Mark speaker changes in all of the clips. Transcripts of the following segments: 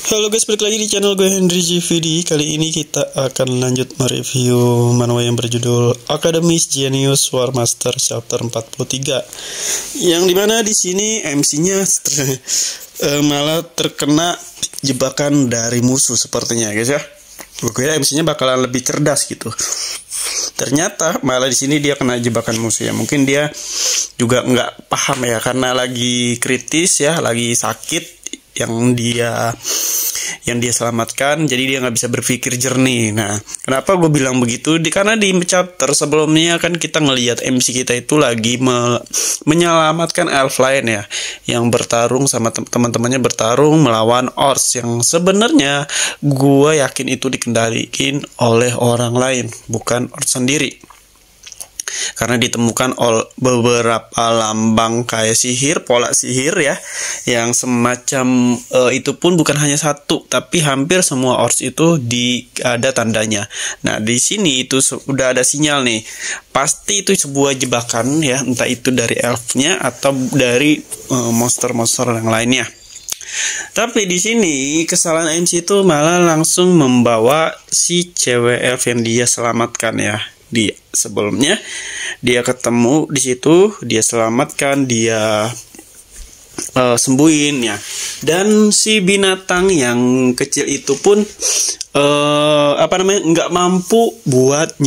Speaker 1: Halo guys, balik lagi di channel gue Henry GVD. Kali ini kita akan lanjut mereview manhwa yang berjudul Academies Genius War Master Chapter 43. Yang dimana di sini MC-nya malah terkena jebakan dari musuh sepertinya guys ya. Gue kira MC-nya bakalan lebih cerdas gitu. Ternyata malah di sini dia kena jebakan musuh ya. Mungkin dia juga nggak paham ya karena lagi kritis ya, lagi sakit yang dia selamatkan, jadi dia nggak bisa berpikir jernih. Nah, kenapa gue bilang begitu? Karena di chapter sebelumnya kan kita ngelihat MC kita itu lagi menyelamatkan elf lain ya, yang bertarung sama teman-temannya, bertarung melawan Ors yang sebenarnya gue yakin itu dikendalikan oleh orang lain, bukan Ors sendiri. Karena ditemukan beberapa lambang kayak sihir, pola sihir ya, yang semacam itu pun bukan hanya satu, tapi hampir semua Ors itu ada tandanya. Nah, di sini itu udah ada sinyal nih, pasti itu sebuah jebakan ya, entah itu dari elfnya atau dari monster-monster yang lainnya. Tapi di sini kesalahan MC itu malah langsung membawa si cewek elf yang dia selamatkan ya. Di sebelumnya dia ketemu di situ, dia selamatkan, dia sembuhin ya. Dan si binatang yang kecil itu pun nggak mampu buat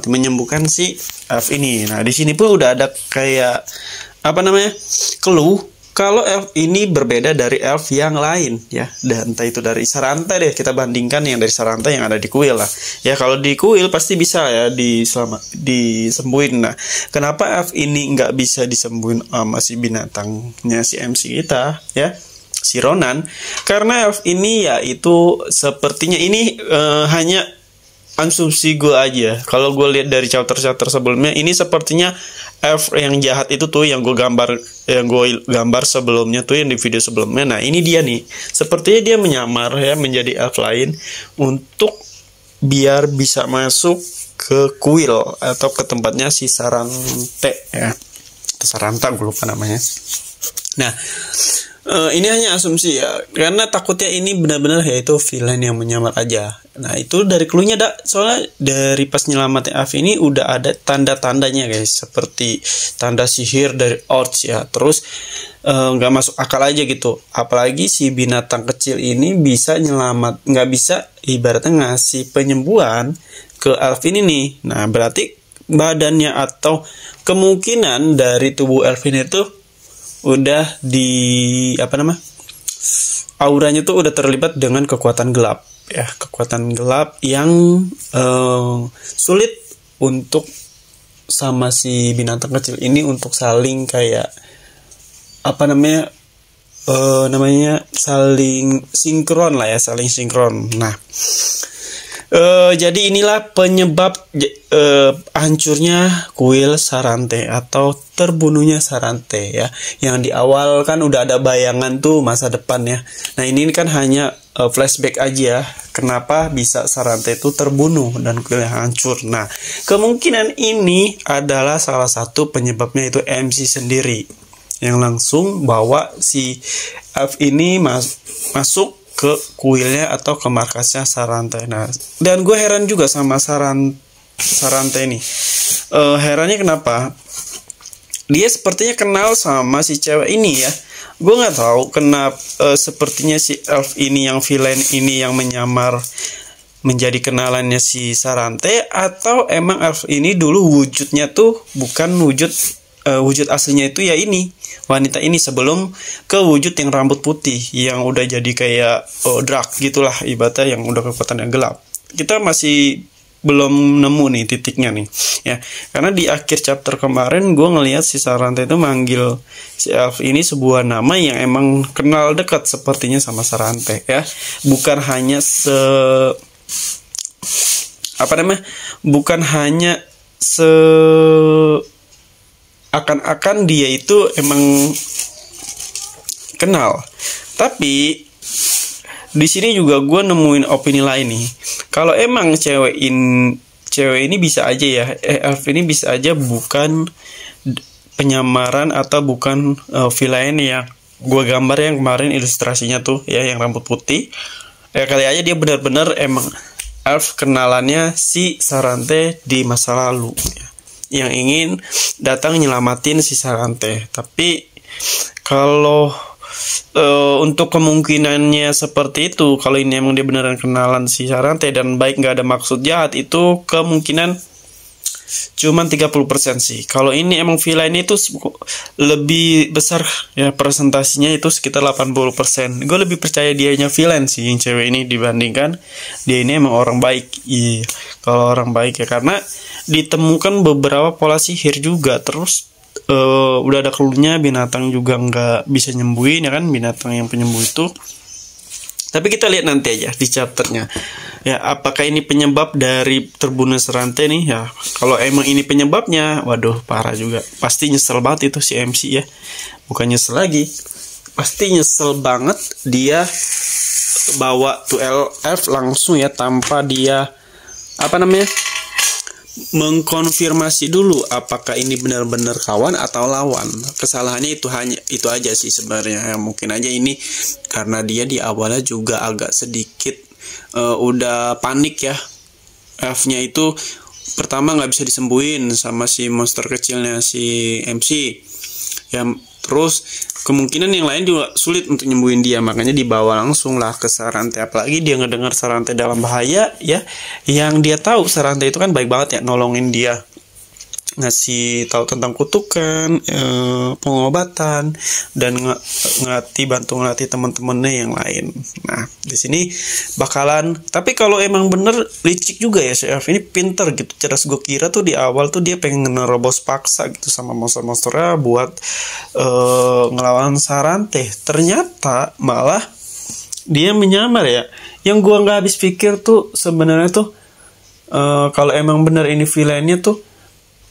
Speaker 1: menyembuhkan si elf ini. Nah, di sini pun udah ada kayak clue kalau elf ini berbeda dari elf yang lain ya, dan entah itu dari Sarantai deh, kita bandingkan yang dari Sarantai yang ada di kuil lah ya. Kalau di kuil pasti bisa ya disembuhin. Nah, kenapa elf ini nggak bisa disembuhin sama si binatangnya si MC kita ya, si Ronan? Karena elf ini ya itu sepertinya ini hanya asumsi gue aja. Kalau gue lihat dari chapter sebelumnya, ini sepertinya elf yang jahat itu tuh yang gue gambar sebelumnya tuh, yang di video sebelumnya. Nah, ini dia nih, sepertinya dia menyamar ya menjadi elf lain untuk biar bisa masuk ke kuil atau ke tempatnya si Sarante ya, atau Saranta, gue lupa namanya. Nah, ini hanya asumsi ya, karena takutnya ini benar-benar ya itu villain yang menyamar aja. Nah, itu dari clue-nya soalnya dari pas nyelamatin elf ini udah ada tanda-tandanya guys, seperti tanda sihir dari Ors ya. Terus nggak masuk akal aja gitu, apalagi si binatang kecil ini bisa nggak bisa ibaratnya ngasih penyembuhan ke elf ini nih. Nah, berarti badannya atau kemungkinan dari tubuh elf ini tuh udah auranya tuh udah terlibat dengan kekuatan gelap ya, kekuatan gelap yang sulit untuk sama si binatang kecil ini untuk saling kayak saling sinkron lah ya, saling sinkron. Nah, jadi inilah penyebab hancurnya kuil Sarante atau terbunuhnya Sarante ya. Yang di awal kan udah ada bayangan tuh masa depan ya. Nah, ini kan hanya flashback aja kenapa bisa Sarante itu terbunuh dan kuilnya hancur. Nah, kemungkinan ini adalah salah satu penyebabnya itu MC sendiri yang langsung bawa si elf ini masuk ke kuilnya atau ke markasnya Sarante. Nah, dan gue heran juga sama Sarante ini. Herannya kenapa? Dia sepertinya kenal sama si cewek ini ya. Gue nggak tahu kenapa sepertinya si elf ini yang villain ini yang menyamar menjadi kenalannya si Sarante, atau emang elf ini dulu wujudnya tuh bukan wujud aslinya itu ya ini wanita ini, sebelum ke wujud yang rambut putih yang udah jadi kayak drag gitulah ibaratnya, yang udah kekuatan yang gelap. Kita masih belum nemu nih titiknya nih ya, karena di akhir chapter kemarin gue ngelihat si Sarante itu manggil si elf ini sebuah nama yang emang kenal dekat sepertinya sama Sarante ya, bukan hanya akan dia itu emang kenal. Tapi di sini juga gue nemuin opini lain nih. Kalau emang cewek ini bisa aja ya, elf ini bisa aja bukan penyamaran atau bukan villain yang gue gambar yang kemarin ilustrasinya tuh ya, yang rambut putih. Ya kali aja dia benar-benar emang elf kenalannya si Sarante di masa lalu ya, yang ingin datang nyelamatin si Sarante. Tapi kalau untuk kemungkinannya seperti itu, kalau ini emang dia beneran kenalan si Sarante dan baik nggak ada maksud jahat, itu kemungkinan cuman 30% sih. Kalau ini emang villain itu lebih besar ya, presentasinya itu sekitar 80%. Gue lebih percaya dianya villain sih yang cewek ini dibandingkan dia ini emang orang baik. Iya, kalau orang baik ya, karena ditemukan beberapa pola sihir juga. Terus udah ada cluenya, binatang juga nggak bisa nyembuhin ya kan, binatang yang penyembuh itu. Tapi kita lihat nanti aja di chapternya ya, apakah ini penyebab dari terbunuh Sarante nih ya. Kalau emang ini penyebabnya, waduh parah juga, pasti nyesel banget itu si MC ya. Bukan nyesel lagi, pasti nyesel banget dia bawa tuh elf langsung ya, tanpa dia apa namanya, mengkonfirmasi dulu apakah ini benar-benar kawan atau lawan. Kesalahannya itu hanya itu aja sih sebenarnya. Mungkin aja ini karena dia di awalnya juga agak sedikit udah panik ya. Elfnya itu pertama nggak bisa disembuhin sama si monster kecilnya si MC ya. Terus kemungkinan yang lain juga sulit untuk nyembuhin dia, makanya dibawa langsung lah ke Sarante. Apalagi dia ngedengar Sarante dalam bahaya ya, yang dia tahu Sarante itu kan baik banget ya, nolongin dia, ngasih tahu tentang kutukan, pengobatan, dan bantu ngelatih teman-temannya yang lain. Nah di sini bakalan, tapi kalau emang bener licik juga ya si Elf ini, pinter gitu, cerdas. Gue kira tuh di awal tuh dia pengen nerobos paksa gitu sama monster-monsternya buat ngelawan Sarante. Ternyata malah dia menyamar ya. Yang gue nggak habis pikir tuh sebenarnya tuh kalau emang bener ini villainnya tuh,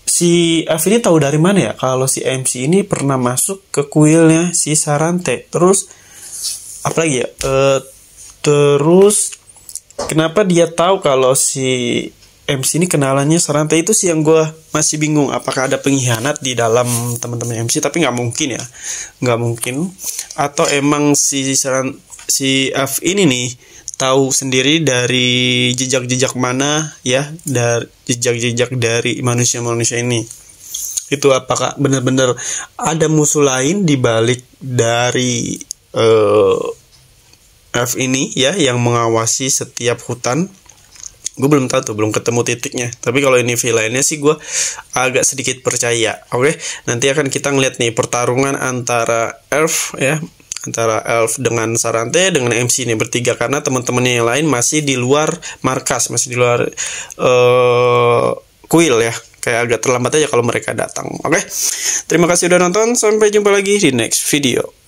Speaker 1: si F ini tahu dari mana ya kalau si MC ini pernah masuk ke kuilnya si Sarante. Terus apalagi ya, terus kenapa dia tahu kalau si MC ini kenalannya Sarante? Itu sih yang gue masih bingung. Apakah ada pengkhianat di dalam teman-teman MC? Tapi nggak mungkin ya, nggak mungkin. Atau emang si F ini nih tahu sendiri dari jejak-jejak mana ya, dari jejak-jejak dari manusia-manusia ini. Itu apakah benar-benar ada musuh lain di balik dari F ini ya, yang mengawasi setiap hutan? Gue belum tahu tuh, belum ketemu titiknya. Tapi kalau ini villainnya sih gue agak sedikit percaya. Oke, nanti akan kita ngeliat nih pertarungan antara Elf ya, antara Elf dengan Sarante dengan MC ini bertiga, karena teman-temannya yang lain masih di luar markas, masih di luar kuil ya. Kayak agak terlambat aja kalau mereka datang. Oke, terima kasih udah nonton, sampai jumpa lagi di next video.